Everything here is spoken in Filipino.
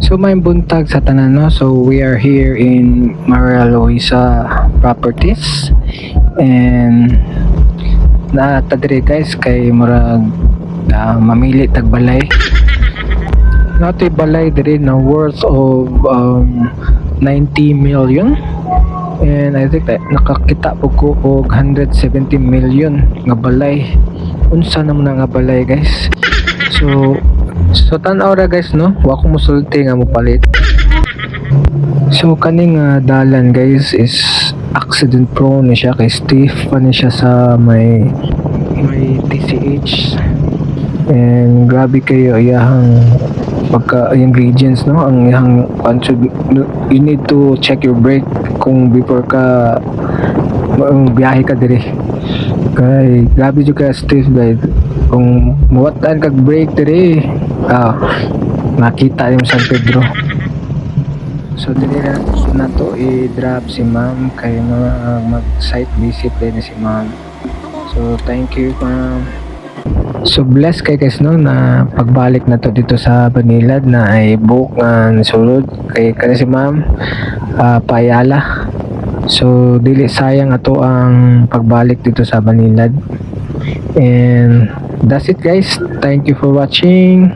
So may buntag sa tanan, no? So we are here in Maria Luisa Properties and natadiri guys kay murag mamili tag balay. Natoy balay diri na worth of 90 million and I think nakakita po ko og 170 million nga balay. Unsa naman nga balay guys? So tan-aw ra guys, no? Wa ko musulti nga mopalit. So kaning dalan guys is accident prone ni siya kay stiff pa ni siya sa may TCH and grabe kayo iyahang pagka ingredients, no? Ang iyahang you need to check your brake kung before ka biyahe ka diri kay grabe jud ka stiff guys. Kung muwatan kag brake diri nakita yung San Pedro. So dili na to i-drop si ma'am kay mag site visit din si ma'am. So thank you ma'am. So bless kay guys, no, na pagbalik na to dito sa Banilad na ay book nga sulod kay si ma'am Payala. So dili sayang ato ang pagbalik dito sa Banilad. And that's it guys. Thank you for watching.